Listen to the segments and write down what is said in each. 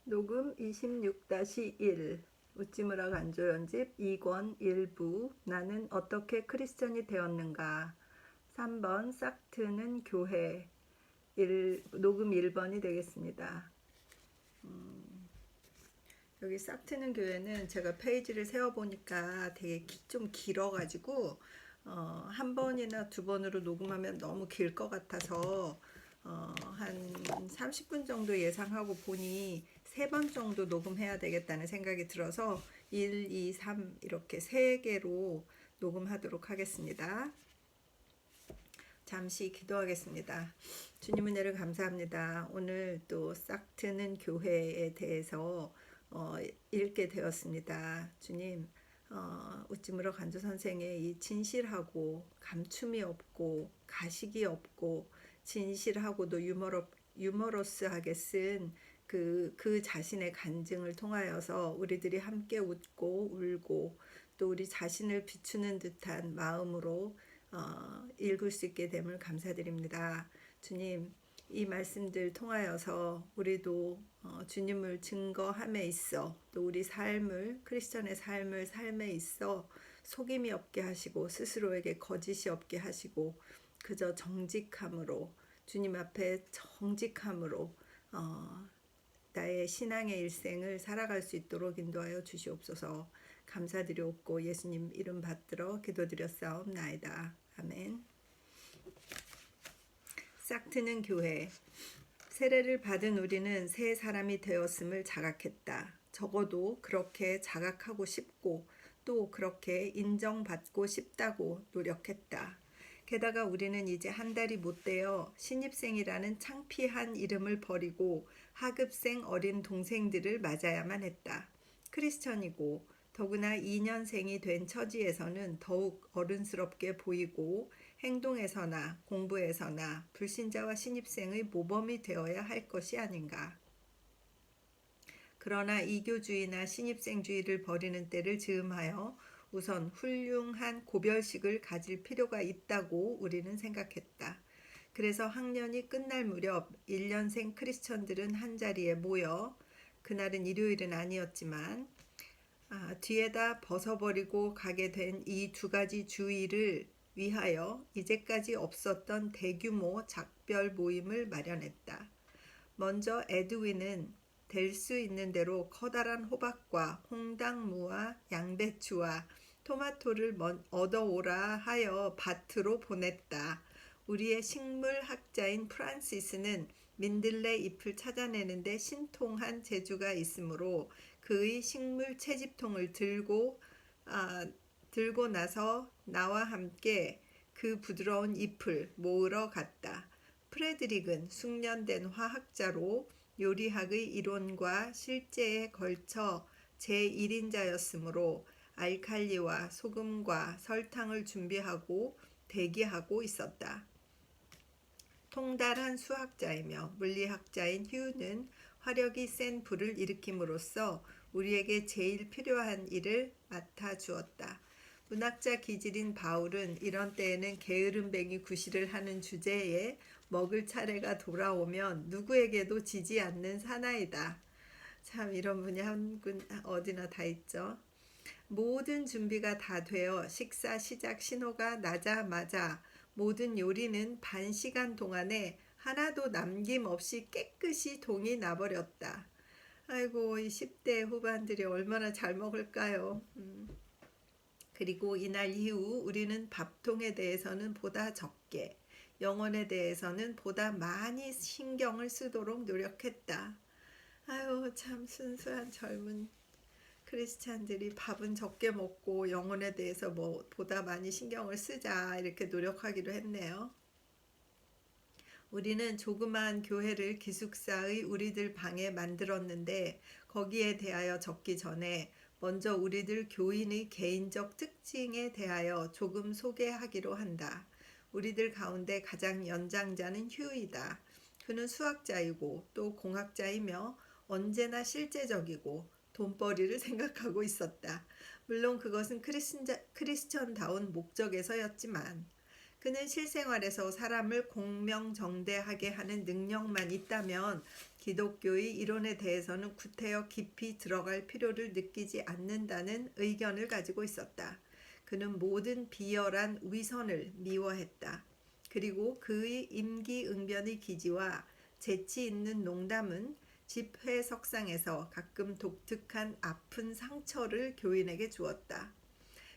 녹음 26-1 우찌무라 간조 연집 2권 1부 나는 어떻게 크리스천이 되었는가 3번 싹트는 교회 녹음 1번이 되겠습니다. 여기 싹트는 교회는 제가 페이지를 세어보니까 되게 좀 길어가지고 한 번이나 두 번으로 녹음하면 너무 길 것 같아서 한 30분 정도 예상하고 보니 3번 정도 녹음해야 되겠다는 생각이 들어서 1, 2, 3 이렇게 3개로 녹음하도록 하겠습니다. 잠시 기도하겠습니다. 주님 은혜를 감사합니다. 오늘 또 싹트는 교회에 대해서 읽게 되었습니다. 주님, 우찌무라 간조 선생의 이 진실하고 감춤이 없고 가식이 없고 진실하고도 유머러스하게 쓴 그 자신의 간증을 통하여서 우리들이 함께 웃고 울고 또 우리 자신을 비추는 듯한 마음으로 읽을 수 있게 됨을 감사드립니다. 주님, 이 말씀들 통하여서 우리도 주님을 증거함에 있어 또 우리 삶을 크리스천의 삶에 있어 속임이 없게 하시고 스스로에게 거짓이 없게 하시고 그저 정직함으로 주님 앞에 정직함으로 나의 신앙의 일생을 살아갈 수 있도록 인도하여 주시옵소서. 감사드리옵고 예수님 이름 받들어 기도드렸사옵나이다. 아멘. 싹트는 교회. 세례를 받은 우리는 새 사람이 되었음을 자각했다. 적어도 그렇게 자각하고 싶고 또 그렇게 인정받고 싶다고 노력했다. 게다가 우리는 이제 한 달이 못 되어 신입생이라는 창피한 이름을 버리고 하급생 어린 동생들을 맞아야만 했다. 크리스천이고 더구나 2년생이 된 처지에서는 더욱 어른스럽게 보이고 행동에서나 공부에서나 불신자와 신입생의 모범이 되어야 할 것이 아닌가. 그러나 이교주의나 신입생주의를 버리는 때를 즈음하여 우선 훌륭한 고별식을 가질 필요가 있다고 우리는 생각했다. 그래서 학년이 끝날 무렵 1년생 크리스천들은 한자리에 모여 그날은 일요일은 아니었지만 뒤에다 벗어버리고 가게 된 이 두 가지 주의를 위하여 이제까지 없었던 대규모 작별 모임을 마련했다. 먼저 에드윈은 될 수 있는 대로 커다란 호박과 홍당무와 양배추와 토마토를 얻어오라 하여 밭으로 보냈다. 우리의 식물학자인 프란시스는 민들레 잎을 찾아내는데 신통한 재주가 있으므로 그의 식물 채집통을 들고 나서 나와 함께 그 부드러운 잎을 모으러 갔다. 프레드릭은 숙련된 화학자로 요리학의 이론과 실제에 걸쳐 제1인자였으므로 알칼리와 소금과 설탕을 준비하고 대기하고 있었다. 통달한 수학자이며 물리학자인 휴는 화력이 센 불을 일으킴으로써 우리에게 제일 필요한 일을 맡아주었다. 문학자 기질인 바울은 이런 때에는 게으름뱅이 구실을 하는 주제에 먹을 차례가 돌아오면 누구에게도 지지 않는 사나이다. 참 이런 분이 한 군 어디나 다 있죠. 모든 준비가 다 되어 식사 시작 신호가 나자마자 모든 요리는 반 시간 동안에 하나도 남김없이 깨끗이 동이 나버렸다. 아이고 이 10대 후반들이 얼마나 잘 먹을까요? 그리고 이날 이후 우리는 밥통에 대해서는 보다 적게 영혼에 대해서는 보다 많이 신경을 쓰도록 노력했다. 아유 참 순수한 젊은 크리스찬들이 밥은 적게 먹고 영혼에 대해서 보다 많이 신경을 쓰자 이렇게 노력하기로 했네요. 우리는 조그마한 교회를 기숙사의 우리들 방에 만들었는데 거기에 대하여 적기 전에 먼저 우리들 교인의 개인적 특징에 대하여 조금 소개하기로 한다. 우리들 가운데 가장 연장자는 휴이다. 그는 수학자이고 또 공학자이며 언제나 실제적이고 돈벌이를 생각하고 있었다. 물론 그것은 크리스천다운 목적에서였지만 그는 실생활에서 사람을 공명정대하게 하는 능력만 있다면 기독교의 이론에 대해서는 구태여 깊이 들어갈 필요를 느끼지 않는다는 의견을 가지고 있었다. 그는 모든 비열한 위선을 미워했다. 그리고 그의 임기응변의 기지와 재치 있는 농담은 집회석상에서 가끔 독특한 아픈 상처를 교인에게 주었다.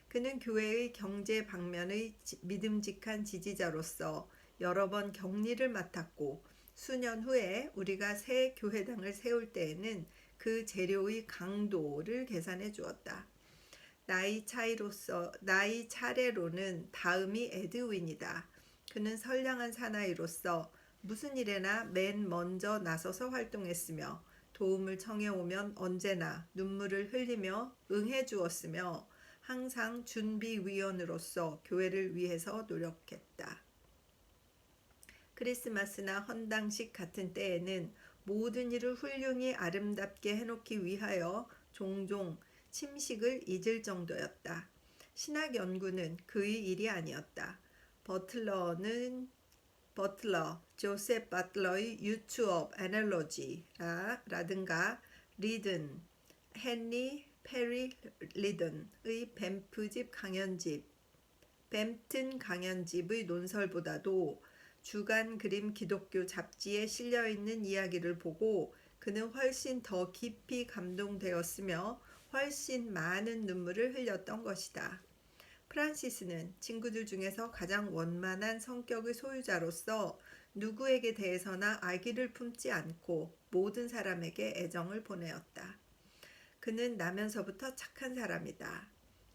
그는 교회의 경제 방면의 믿음직한 지지자로서 여러 번 격리를 맡았고 수년 후에 우리가 새 교회당을 세울 때에는 그 재료의 강도를 계산해 주었다. 나이 차례로는 다음이 에드윈이다. 그는 선량한 사나이로서 무슨 일에나 맨 먼저 나서서 활동했으며 도움을 청해오면 언제나 눈물을 흘리며 응해 주었으며 항상 준비위원으로서 교회를 위해서 노력했다. 크리스마스나 헌당식 같은 때에는 모든 일을 훌륭히 아름답게 해놓기 위하여 종종 침식을 잊을 정도였다. 신학 연구는 그의 일이 아니었다. 조셉 버틀러의 유추업 애널로지라든가 리든, 헨리 페리 리든의 뱀튼 강연집의 논설보다도 주간 그림 기독교 잡지에 실려있는 이야기를 보고 그는 훨씬 더 깊이 감동되었으며 훨씬 많은 눈물을 흘렸던 것이다. 프란시스는 친구들 중에서 가장 원만한 성격의 소유자로서 누구에게 대해서나 악의를 품지 않고 모든 사람에게 애정을 보내었다. 그는 나면서부터 착한 사람이다.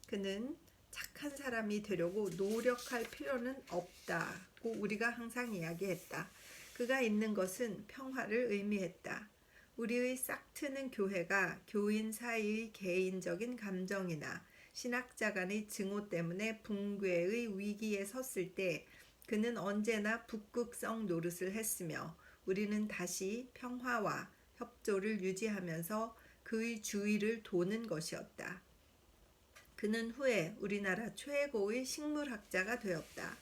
그는 착한 사람이 되려고 노력할 필요는 없다고 우리가 항상 이야기했다. 그가 있는 것은 평화를 의미했다. 우리의 싹트는 교회가 교인 사이의 개인적인 감정이나 신학자 간의 증오 때문에 붕괴의 위기에 섰을 때 그는 언제나 북극성 노릇을 했으며 우리는 다시 평화와 협조를 유지하면서 그의 주위를 도는 것이었다. 그는 후에 우리나라 최고의 식물학자가 되었다.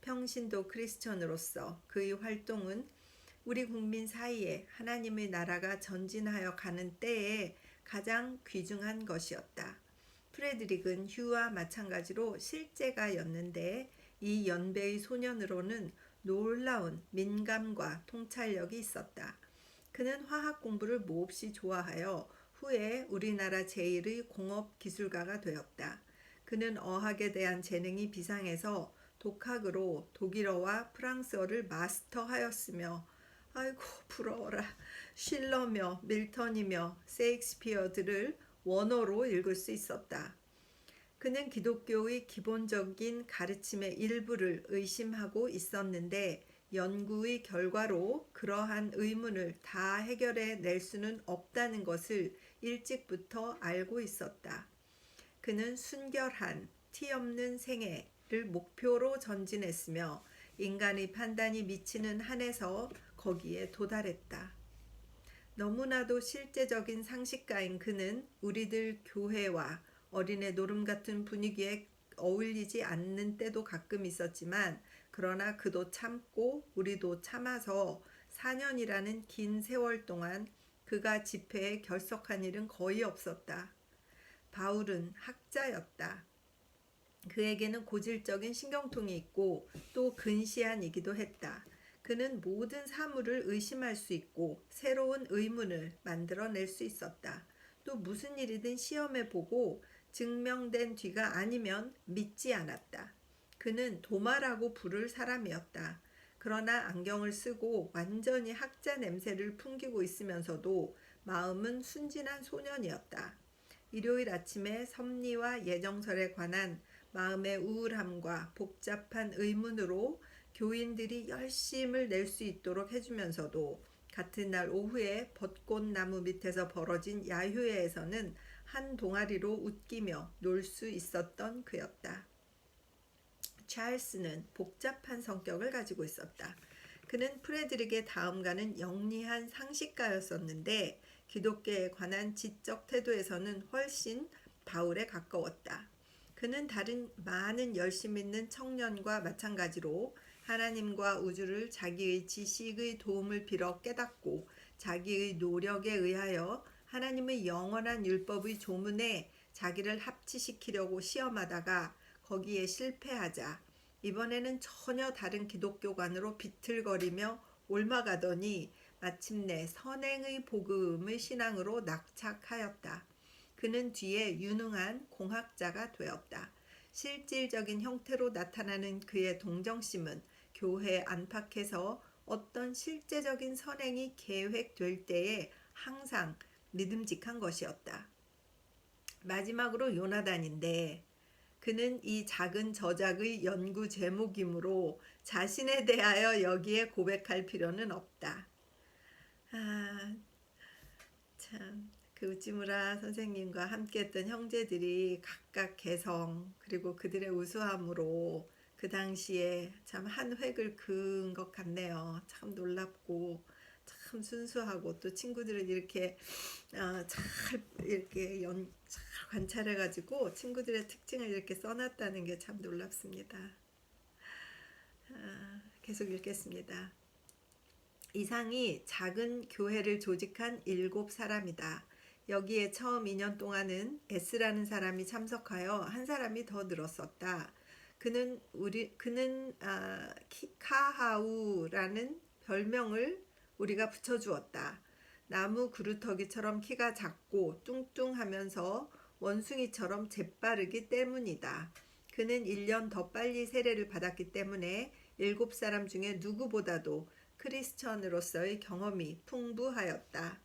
평신도 크리스천으로서 그의 활동은 우리 국민 사이에 하나님의 나라가 전진하여 가는 때에 가장 귀중한 것이었다. 프레드릭은 휴와 마찬가지로 실제가였는데 이 연배의 소년으로는 놀라운 민감과 통찰력이 있었다. 그는 화학 공부를 몹시 좋아하여 후에 우리나라 제1의 공업기술가가 되었다. 그는 어학에 대한 재능이 비상해서 독학으로 독일어와 프랑스어를 마스터하였으며 아이고 부러워라. 실러며 밀턴이며 세익스피어들을 원어로 읽을 수 있었다. 그는 기독교의 기본적인 가르침의 일부를 의심하고 있었는데 연구의 결과로 그러한 의문을 다 해결해 낼 수는 없다는 것을 일찍부터 알고 있었다. 그는 순결한 티 없는 생애를 목표로 전진했으며 인간의 판단이 미치는 한에서 거기에 도달했다. 너무나도 실제적인 상식가인 그는 우리들 교회와 어린애 노름 같은 분위기에 어울리지 않는 때도 가끔 있었지만 그러나 그도 참고 우리도 참아서 4년이라는 긴 세월 동안 그가 집회에 결석한 일은 거의 없었다. 바울은 학자였다. 그에게는 고질적인 신경통이 있고 또 근시안이기도 했다. 그는 모든 사물을 의심할 수 있고 새로운 의문을 만들어낼 수 있었다. 또 무슨 일이든 시험해 보고 증명된 뒤가 아니면 믿지 않았다. 그는 도마라고 부를 사람이었다. 그러나 안경을 쓰고 완전히 학자 냄새를 풍기고 있으면서도 마음은 순진한 소년이었다. 일요일 아침에 섭리와 예정설에 관한 마음의 우울함과 복잡한 의문으로 교인들이 열심을 낼 수 있도록 해주면서도 같은 날 오후에 벚꽃나무 밑에서 벌어진 야유회에서는 한 동아리로 웃기며 놀 수 있었던 그였다. 찰스는 복잡한 성격을 가지고 있었다. 그는 프레드릭의 다음가는 영리한 상식가였었는데 기독교에 관한 지적 태도에서는 훨씬 바울에 가까웠다. 그는 다른 많은 열심 있는 청년과 마찬가지로 하나님과 우주를 자기의 지식의 도움을 빌어 깨닫고 자기의 노력에 의하여 하나님의 영원한 율법의 조문에 자기를 합치시키려고 시험하다가 거기에 실패하자 이번에는 전혀 다른 기독교관으로 비틀거리며 옮아가더니 마침내 선행의 복음의 신앙으로 낙착하였다. 그는 뒤에 유능한 공학자가 되었다. 실질적인 형태로 나타나는 그의 동정심은 교회 안팎에서 어떤 실제적인 선행이 계획될 때에 항상 믿음직한 것이었다. 마지막으로 요나단인데 그는 이 작은 저작의 연구 제목이므로 자신에 대하여 여기에 고백할 필요는 없다. 참, 그 우찌무라 선생님과 함께했던 형제들이 각각 개성 그리고 그들의 우수함으로 그 당시에 참 한 획을 그은 것 같네요. 참 놀랍고 참 순수하고 또 친구들을 이렇게 잘 이렇게 잘 관찰해가지고 친구들의 특징을 이렇게 써놨다는 게 참 놀랍습니다. 계속 읽겠습니다. 이상이 작은 교회를 조직한 7사람이다. 여기에 처음 2년 동안은 S라는 사람이 참석하여 한 사람이 더 늘었었다. 그는 카하우라는 별명을 우리가 붙여주었다. 나무 그루터기처럼 키가 작고 뚱뚱하면서 원숭이처럼 재빠르기 때문이다. 그는 1년 더 빨리 세례를 받았기 때문에 7사람 중에 누구보다도 크리스천으로서의 경험이 풍부하였다.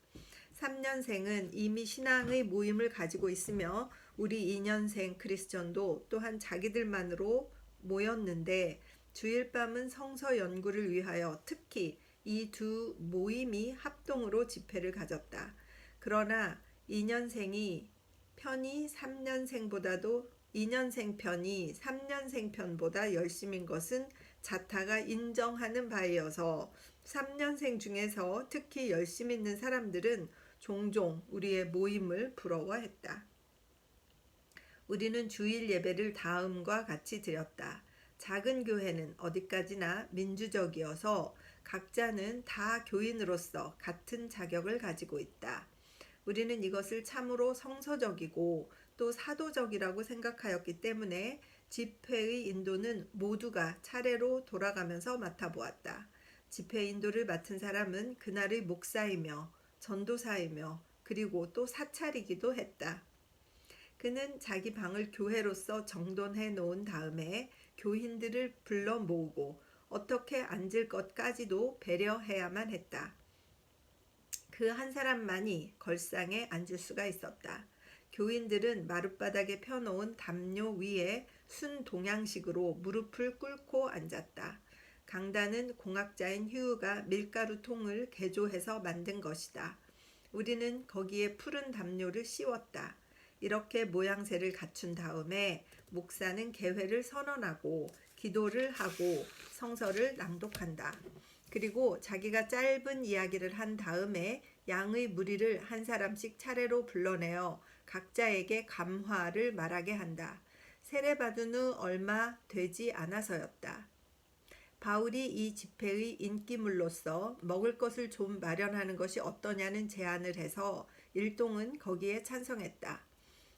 3년생은 이미 신앙의 모임을 가지고 있으며 우리 2년생 크리스천도 또한 자기들만으로 모였는데 주일 밤은 성서 연구를 위하여 특히 이 두 모임이 합동으로 집회를 가졌다. 그러나 2년생 편이 3년생 편보다 열심인 것은 자타가 인정하는 바이어서 3년생 중에서 특히 열심 있는 사람들은 종종 우리의 모임을 부러워했다. 우리는 주일 예배를 다음과 같이 드렸다. 작은 교회는 어디까지나 민주적이어서 각자는 다 교인으로서 같은 자격을 가지고 있다. 우리는 이것을 참으로 성서적이고 또 사도적이라고 생각하였기 때문에 집회의 인도는 모두가 차례로 돌아가면서 맡아보았다. 집회 인도를 맡은 사람은 그날의 목사이며 전도사이며 그리고 또 사찰이기도 했다. 그는 자기 방을 교회로서 정돈해 놓은 다음에 교인들을 불러 모으고 어떻게 앉을 것까지도 배려해야만 했다. 그 한 사람만이 걸상에 앉을 수가 있었다. 교인들은 마룻바닥에 펴놓은 담요 위에 순동양식으로 무릎을 꿇고 앉았다. 강단은 공학자인 휴가 밀가루통을 개조해서 만든 것이다. 우리는 거기에 푸른 담요를 씌웠다. 이렇게 모양새를 갖춘 다음에 목사는 개회를 선언하고 기도를 하고 성서를 낭독한다. 그리고 자기가 짧은 이야기를 한 다음에 양의 무리를 한 사람씩 차례로 불러내어 각자에게 감화를 말하게 한다. 세례받은 후 얼마 되지 않아서였다. 바울이 이 집회의 인기물로서 먹을 것을 좀 마련하는 것이 어떠냐는 제안을 해서 일동은 거기에 찬성했다.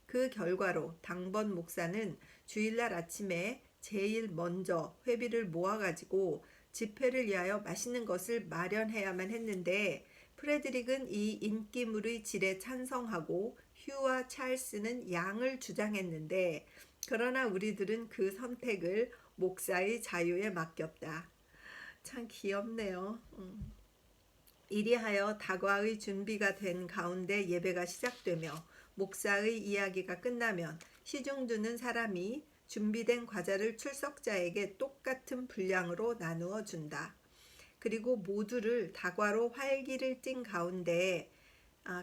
그 결과로 당번 목사는 주일날 아침에 제일 먼저 회비를 모아가지고 집회를 위하여 맛있는 것을 마련해야만 했는데 프레드릭은 이 인기물의 질에 찬성하고 휴와 찰스는 양을 주장했는데 그러나 우리들은 그 선택을 목사의 자유에 맡겼다. 참 귀엽네요. 이리하여 다과의 준비가 된 가운데 예배가 시작되며 목사의 이야기가 끝나면 시중 드는 사람이 준비된 과자를 출석자에게 똑같은 분량으로 나누어 준다. 그리고 모두를 다과로 활기를 띤 가운데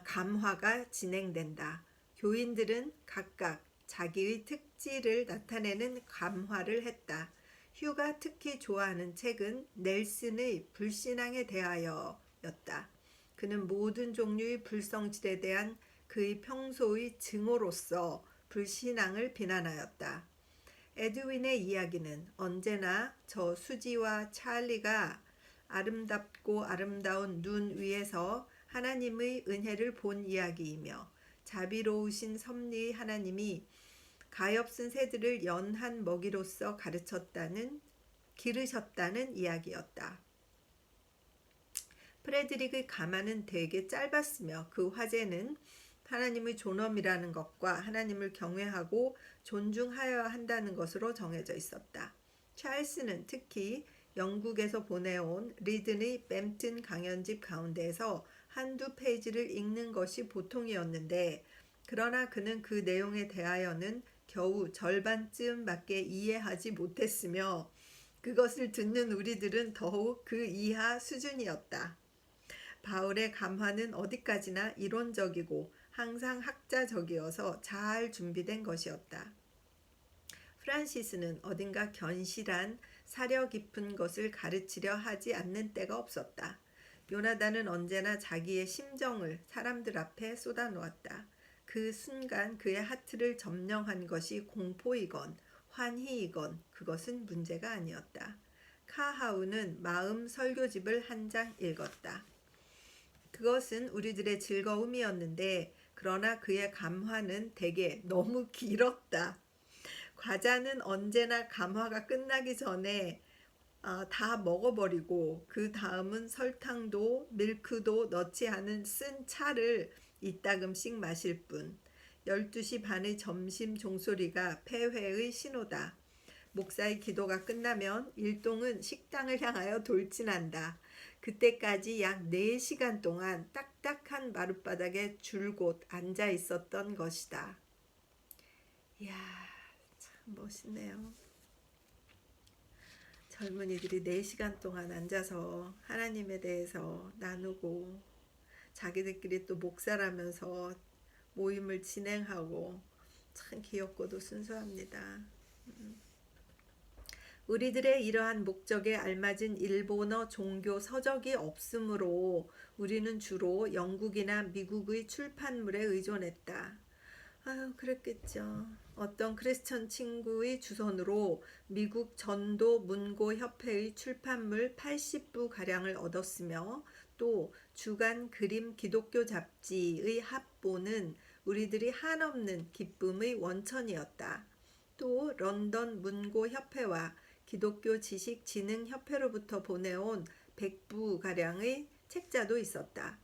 감화가 진행된다. 교인들은 각각 자기의 특질을 나타내는 감화를 했다. 휴가 특히 좋아하는 책은 넬슨의 불신앙에 대하여였다. 그는 모든 종류의 불성질에 대한 그의 평소의 증오로서 불신앙을 비난하였다. 에드윈의 이야기는 언제나 저 수지와 찰리가 아름답고 아름다운 눈 위에서 하나님의 은혜를 본 이야기이며 자비로우신 섭리의 하나님이 가엾은 새들을 연한 먹이로서 기르셨다는 이야기였다. 프레드릭의 가마는 되게 짧았으며 그 화제는 하나님의 존엄이라는 것과 하나님을 경외하고 존중하여야 한다는 것으로 정해져 있었다. 찰스는 특히 영국에서 보내온 리든의 뱀튼 강연집 가운데에서 한두 페이지를 읽는 것이 보통이었는데, 그러나 그는 그 내용에 대하여는 겨우 절반쯤밖에 이해하지 못했으며 그것을 듣는 우리들은 더욱 그 이하 수준이었다. 바울의 감화는 어디까지나 이론적이고 항상 학자적이어서 잘 준비된 것이었다. 프란시스는 어딘가 견실한 사려 깊은 것을 가르치려 하지 않는 때가 없었다. 요나단은 언제나 자기의 심정을 사람들 앞에 쏟아놓았다. 그 순간 그의 하트를 점령한 것이 공포이건 환희이건 그것은 문제가 아니었다. 카하우는 마음 설교집을 한 장 읽었다. 그것은 우리들의 즐거움이었는데, 그러나 그의 감화는 대개 너무 길었다. 과자는 언제나 감화가 끝나기 전에 다 먹어버리고 그 다음은 설탕도 밀크도 넣지 않은 쓴 차를 이따금씩 마실 뿐. 12시 반의 점심 종소리가 폐회의 신호다. 목사의 기도가 끝나면 일동은 식당을 향하여 돌진한다. 그때까지 약 4시간 동안 딱딱한 마룻바닥에 줄곧 앉아 있었던 것이다. 이야, 참 멋있네요. 젊은이들이 4시간 동안 앉아서 하나님에 대해서 나누고 자기들끼리 또 목사라면서 모임을 진행하고 참 귀엽고도 순수합니다. 우리들의 이러한 목적에 알맞은 일본어 종교 서적이 없으므로 우리는 주로 영국이나 미국의 출판물에 의존했다. 아유, 그랬겠죠. 어떤 크리스천 친구의 주선으로 미국 전도 문고 협회의 출판물 80부 가량을 얻었으며, 또 주간 그림 기독교 잡지의 합보는 우리들이 한없는 기쁨의 원천이었다. 또 런던 문고 협회와 기독교 지식 진흥 협회로부터 보내온 100부 가량의 책자도 있었다.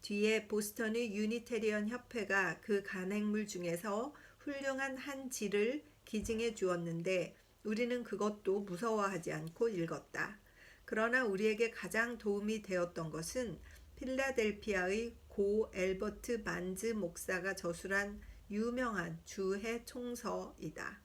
뒤에 보스턴의 유니테리언 협회가 그 간행물 중에서 훌륭한 한 지를 기증해 주었는데 우리는 그것도 무서워하지 않고 읽었다. 그러나 우리에게 가장 도움이 되었던 것은 필라델피아의 고 엘버트 반즈 목사가 저술한 유명한 주해 총서이다.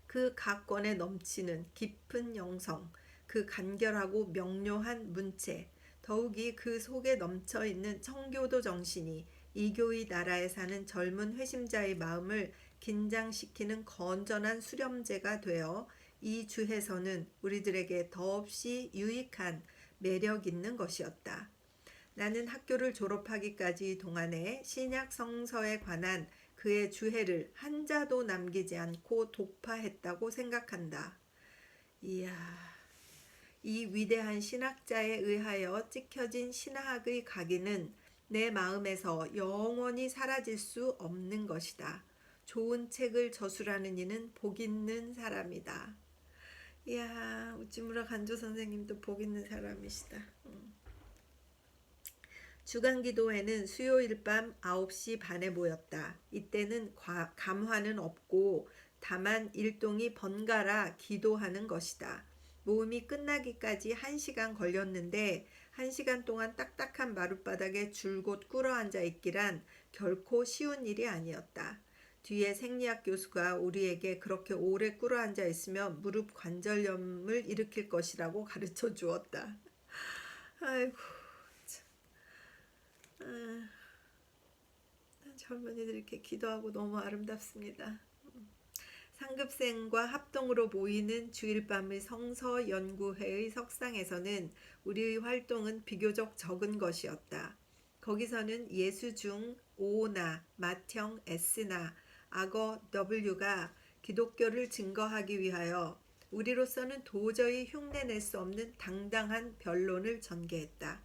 그 각 권에 넘치는 깊은 영성, 그 간결하고 명료한 문체, 더욱이 그 속에 넘쳐있는 청교도 정신이 이교의 나라에 사는 젊은 회심자의 마음을 긴장시키는 건전한 수렴제가 되어 이 주에서는 우리들에게 더없이 유익한 매력 있는 것이었다. 나는 학교를 졸업하기까지 동안에 신약 성서에 관한 그의 주해를 한 자도 남기지 않고 독파했다고 생각한다. 이야, 이 위대한 신학자에 의하여 찍혀진 신학의 각인은 내 마음에서 영원히 사라질 수 없는 것이다. 좋은 책을 저술하는 이는 복 있는 사람이다. 이야, 우찌무라 간조 선생님도 복 있는 사람이시다. 주간기도회는 수요일 밤 9시 반에 모였다. 이때는 감화는 없고 다만 일동이 번갈아 기도하는 것이다. 모임이 끝나기까지 1시간 걸렸는데 1시간 동안 딱딱한 마룻바닥에 줄곧 꿇어앉아 있기란 결코 쉬운 일이 아니었다. 뒤에 생리학 교수가 우리에게 그렇게 오래 꿇어앉아 있으면 무릎 관절염을 일으킬 것이라고 가르쳐 주었다. 아이고, 젊은이들 이렇게 기도하고 너무 아름답습니다. 상급생과 합동으로 모이는 주일밤의 성서연구회의 석상에서는 우리의 활동은 비교적 적은 것이었다. 거기서는 예수 중 O나 맏형 S나 악어 W가 기독교를 증거하기 위하여 우리로서는 도저히 흉내낼 수 없는 당당한 변론을 전개했다.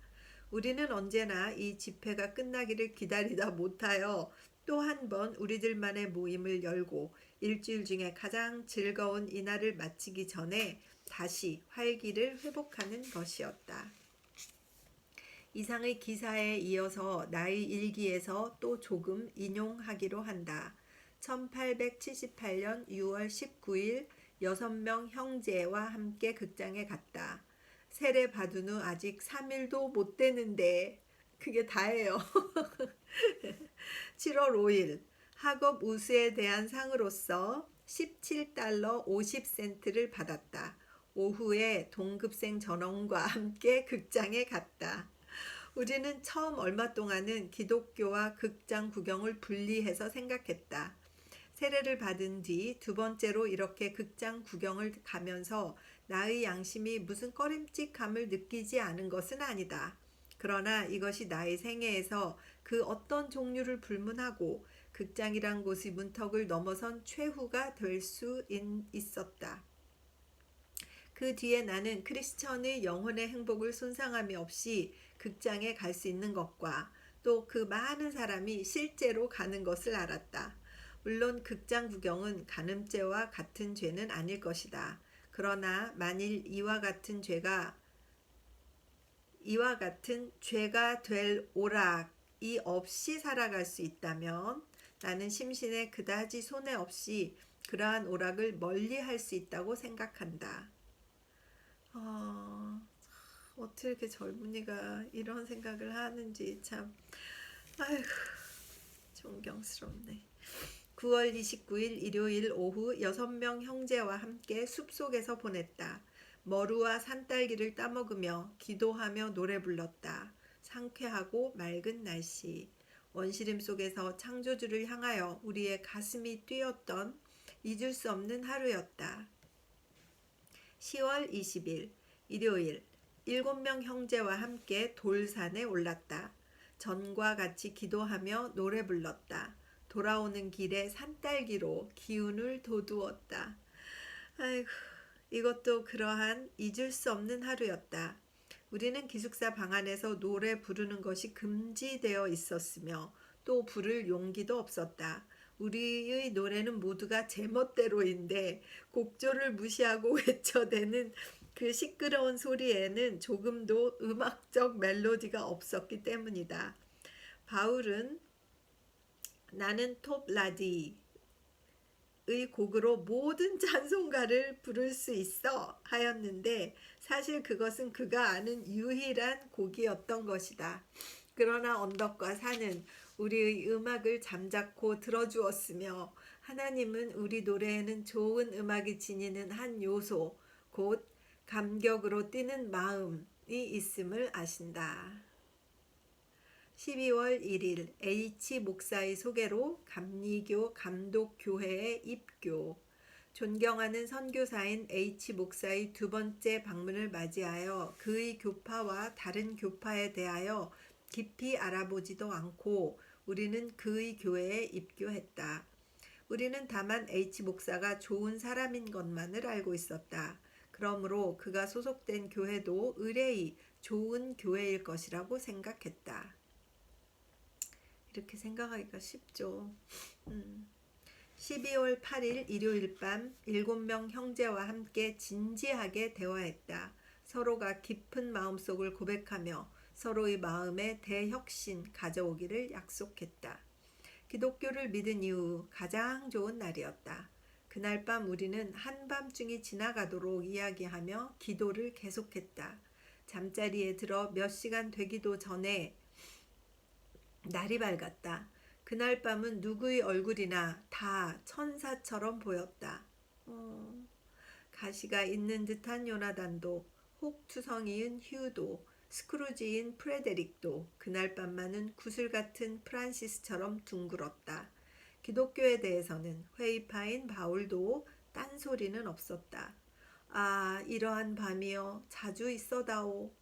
우리는 언제나 이 집회가 끝나기를 기다리다 못하여 또 한 번 우리들만의 모임을 열고 일주일 중에 가장 즐거운 이날을 마치기 전에 다시 활기를 회복하는 것이었다. 이상의 기사에 이어서 나의 일기에서 또 조금 인용하기로 한다. 1878년 6월 19일 6명 형제와 함께 극장에 갔다. 세례 받은 후 아직 3일도 못 되는데 그게 다예요. 7월 5일 학업 우수에 대한 상으로서 17달러 50센트를 받았다. 오후에 동급생 전원과 함께 극장에 갔다. 우리는 처음 얼마 동안은 기독교와 극장 구경을 분리해서 생각했다. 세례를 받은 뒤 두 번째로 이렇게 극장 구경을 가면서 나의 양심이 무슨 꺼림칙함을 느끼지 않은 것은 아니다. 그러나 이것이 나의 생애에서 그 어떤 종류를 불문하고 극장이란 곳의 문턱을 넘어선 최후가 될 수 있었다. 그 뒤에 나는 크리스천의 영혼의 행복을 손상함이 없이 극장에 갈 수 있는 것과 또 그 많은 사람이 실제로 가는 것을 알았다. 물론 극장 구경은 간음죄와 같은 죄는 아닐 것이다. 그러나 만일 이와 같은 죄가 될 오락이 없이 살아갈 수 있다면 나는 심신에 그다지 손해 없이 그러한 오락을 멀리할 수 있다고 생각한다. 어떻게 이렇게 젊은이가 이런 생각을 하는지 참 아이고 존경스럽네. 9월 29일 일요일 오후 6명 형제와 함께 숲속에서 보냈다. 머루와 산딸기를 따먹으며 기도하며 노래 불렀다. 상쾌하고 맑은 날씨. 원시림 속에서 창조주를 향하여 우리의 가슴이 뛰었던 잊을 수 없는 하루였다. 10월 20일 일요일 7명 형제와 함께 돌산에 올랐다. 전과 같이 기도하며 노래 불렀다. 돌아오는 길에 산딸기로 기운을 돋우었다. 아이고, 이것도 그러한 잊을 수 없는 하루였다. 우리는 기숙사 방 안에서 노래 부르는 것이 금지되어 있었으며 또 부를 용기도 없었다. 우리의 노래는 모두가 제멋대로인데 곡조를 무시하고 외쳐대는 그 시끄러운 소리에는 조금도 음악적 멜로디가 없었기 때문이다. 바울은 나는 톱라디의 곡으로 모든 찬송가를 부를 수 있어 하였는데 사실 그것은 그가 아는 유일한 곡이었던 것이다. 그러나 언덕과 산은 우리의 음악을 잠자코 들어주었으며 하나님은 우리 노래에는 좋은 음악이 지니는 한 요소, 곧 감격으로 뛰는 마음이 있음을 아신다. 12월 1일 H 목사의 소개로 감리교 감독교회에 입교. 존경하는 선교사인 H 목사의 두 번째 방문을 맞이하여 그의 교파와 다른 교파에 대하여 깊이 알아보지도 않고 우리는 그의 교회에 입교했다. 우리는 다만 H 목사가 좋은 사람인 것만을 알고 있었다. 그러므로 그가 소속된 교회도 의뢰의 좋은 교회일 것이라고 생각했다. 이렇게 생각하기가 쉽죠. 12월 8일 일요일 밤 7명 형제와 함께 진지하게 대화했다. 서로가 깊은 마음속을 고백하며 서로의 마음에 대혁신 가져오기를 약속했다. 기독교를 믿은 이후 가장 좋은 날이었다. 그날 밤 우리는 한밤중이 지나가도록 이야기하며 기도를 계속했다. 잠자리에 들어 몇 시간 되기도 전에 날이 밝았다. 그날 밤은 누구의 얼굴이나 다 천사처럼 보였다. 가시가 있는 듯한 요나단도, 혹투성이인 휴도, 스크루지인 프레데릭도 그날 밤만은 구슬 같은 프란시스처럼 둥글었다. 기독교에 대해서는 회의파인 바울도 딴소리는 없었다. 아, 이러한 밤이여 자주 있어다오.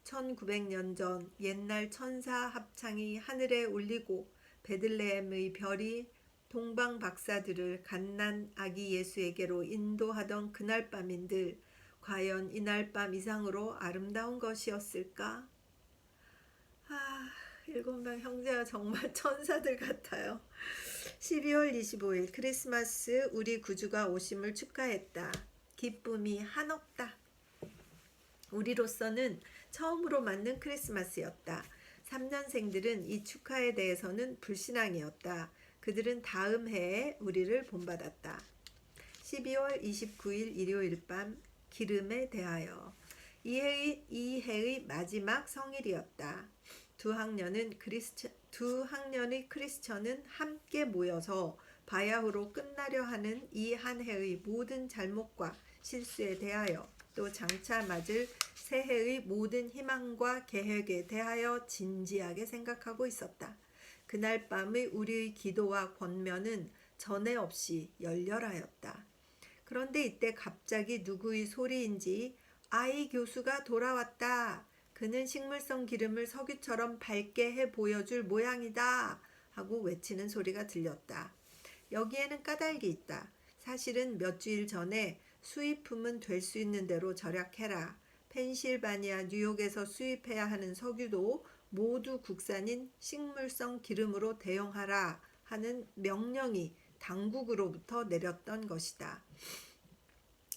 1900년 전 옛날 천사 합창이 하늘에 울리고 베들레헴의 별이 동방 박사들을 갓난 아기 예수에게로 인도하던 그날 밤인들 과연 이날 밤 이상으로 아름다운 것이었을까? 일곱 명 형제가 정말 천사들 같아요. 12월 25일 크리스마스 우리 구주가 오심을 축하했다. 기쁨이 한없다. 우리로서는 처음으로 맞는 크리스마스였다. 3년생들은 이 축하에 대해서는 불신앙이었다. 그들은 다음 해에 우리를 본받았다. 12월 29일 일요일 밤 기름에 대하여 이 해의 마지막 성일이었다. 두 학년의 크리스천은 함께 모여서 바야흐로 끝나려 하는 이 한 해의 모든 잘못과 실수에 대하여 또 장차 맞을 새해의 모든 희망과 계획에 대하여 진지하게 생각하고 있었다. 그날 밤의 우리의 기도와 권면은 전에 없이 열렬하였다. 그런데 이때 갑자기 누구의 소리인지 아이 교수가 돌아왔다. 그는 식물성 기름을 석유처럼 밝게 해 보여줄 모양이다. 하고 외치는 소리가 들렸다. 여기에는 까닭이 있다. 사실은 몇 주일 전에 수입품은 될 수 있는 대로 절약해라. 펜실바니아, 뉴욕에서 수입해야 하는 석유도 모두 국산인 식물성 기름으로 대용하라 하는 명령이 당국으로부터 내렸던 것이다.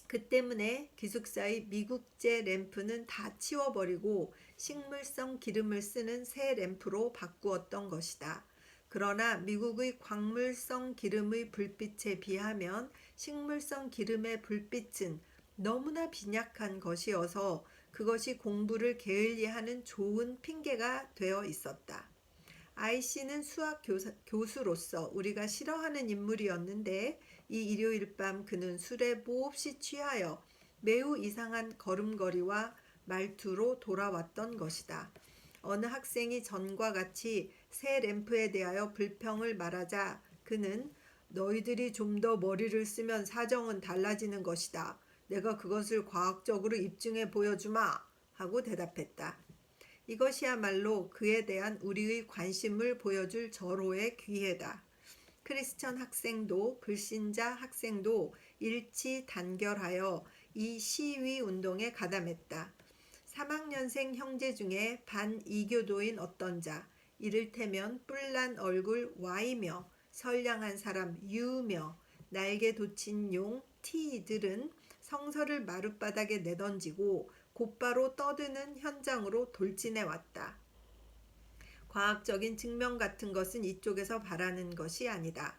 그 때문에 기숙사의 미국제 램프는 다 치워버리고 식물성 기름을 쓰는 새 램프로 바꾸었던 것이다. 그러나 미국의 광물성 기름의 불빛에 비하면 식물성 기름의 불빛은 너무나 빈약한 것이어서 그것이 공부를 게을리하는 좋은 핑계가 되어 있었다. 아이씨는 수학 교수로서 우리가 싫어하는 인물이었는데 이 일요일 밤 그는 술에 몹시 취하여 매우 이상한 걸음걸이와 말투로 돌아왔던 것이다. 어느 학생이 전과 같이 새 램프에 대하여 불평을 말하자 그는 너희들이 좀 더 머리를 쓰면 사정은 달라지는 것이다. 내가 그것을 과학적으로 입증해 보여주마 하고 대답했다. 이것이야말로 그에 대한 우리의 관심을 보여줄 절호의 기회다. 크리스천 학생도 불신자 학생도 일치 단결하여 이 시위 운동에 가담했다. 3학년생 형제 중에 반이교도인 어떤 자, 이를테면 뿔난 얼굴 Y며 선량한 사람 U며 날개 돋친 용 T들은 성서를 마룻바닥에 내던지고 곧바로 떠드는 현장으로 돌진해 왔다. 과학적인 증명 같은 것은 이쪽에서 바라는 것이 아니다.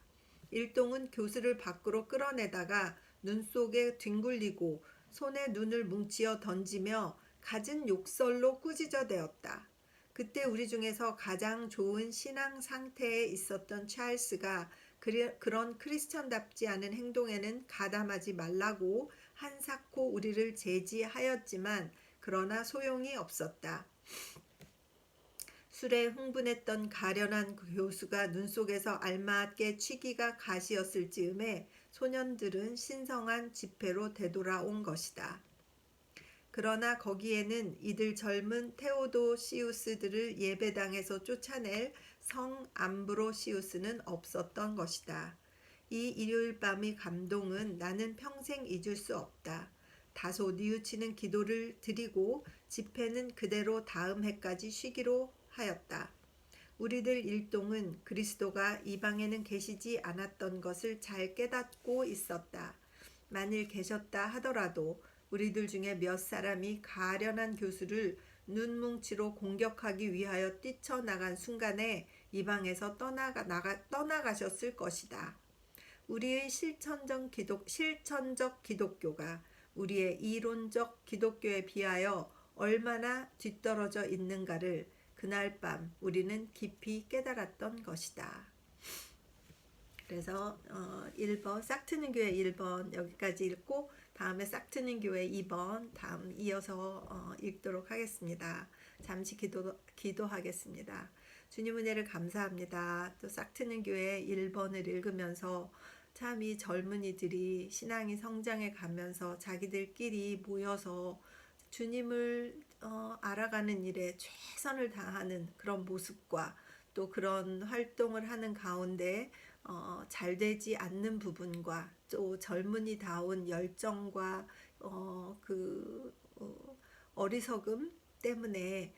일동은 교수를 밖으로 끌어내다가 눈 속에 뒹굴리고 손에 눈을 뭉치어 던지며 갖은 욕설로 꾸짖어 대었다. 그때 우리 중에서 가장 좋은 신앙 상태에 있었던 찰스가 그런 크리스천답지 않은 행동에는 가담하지 말라고 한사코 우리를 제지하였지만 그러나 소용이 없었다. 술에 흥분했던 가련한 그 교수가 눈 속에서 알맞게 취기가 가시였을 즈음에 소년들은 신성한 집회로 되돌아온 것이다. 그러나 거기에는 이들 젊은 테오도시우스들을 예배당에서 쫓아낼 성 암브로시우스는 없었던 것이다. 이 일요일 밤의 감동은 나는 평생 잊을 수 없다. 다소 뉘우치는 기도를 드리고 집회는 그대로 다음 해까지 쉬기로 하였다. 우리들 일동은 그리스도가 이방에는 계시지 않았던 것을 잘 깨닫고 있었다. 만일 계셨다 하더라도 우리들 중에 몇 사람이 가련한 교수를 눈뭉치로 공격하기 위하여 뛰쳐나간 순간에 이방에서 떠나가셨을 것이다. 우리의 실천적 기독교가 우리의 이론적 기독교에 비하여 얼마나 뒤떨어져 있는가를 그날 밤 우리는 깊이 깨달았던 것이다. 그래서 1번 싹트는 교회 1번 여기까지 읽고 다음에 싹트는 교회 2번 다음 이어서 읽도록 하겠습니다. 잠시 기도하겠습니다. 주님 은혜를 감사합니다. 또 싹트는 교회 1번을 읽으면서 참 이 젊은이들이 신앙이 성장해 가면서 자기들끼리 모여서 주님을 알아가는 일에 최선을 다하는 그런 모습과 또 그런 활동을 하는 가운데 잘 되지 않는 부분과 또 젊은이다운 열정과 어리석음 때문에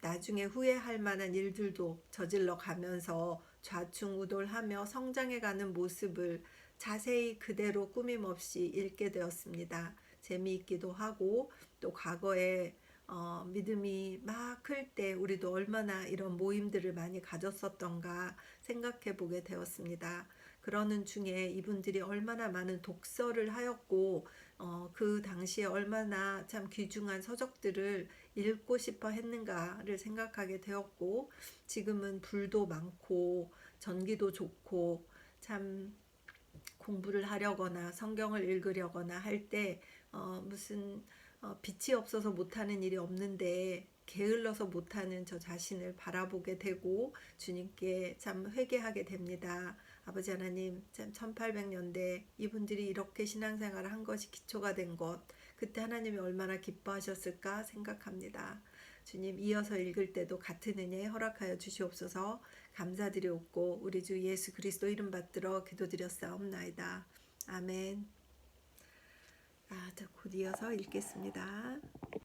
나중에 후회할 만한 일들도 저질러 가면서 좌충우돌하며 성장해가는 모습을 자세히 그대로 꾸밈없이 읽게 되었습니다. 재미있기도 하고 또 과거에 믿음이 막 클 때 우리도 얼마나 이런 모임들을 많이 가졌었던가 생각해 보게 되었습니다. 그러는 중에 이분들이 얼마나 많은 독서를 하였고 그 당시에 얼마나 참 귀중한 서적들을 읽고 싶어 했는가를 생각하게 되었고, 지금은 불도 많고 전기도 좋고 참 공부를 하려거나 성경을 읽으려거나 할 때 무슨 빛이 없어서 못하는 일이 없는데 게을러서 못하는 저 자신을 바라보게 되고 주님께 참 회개하게 됩니다. 아버지 하나님, 참 1800년대 이분들이 이렇게 신앙생활을 한 것이 기초가 된 것, 그때 하나님이 얼마나 기뻐하셨을까 생각합니다. 주님, 이어서 읽을 때도 같은 은혜 허락하여 주시옵소서. 감사드리옵고 우리 주 예수 그리스도 이름 받들어 기도드렸사옵나이다. 아멘. 곧 이어서 읽겠습니다.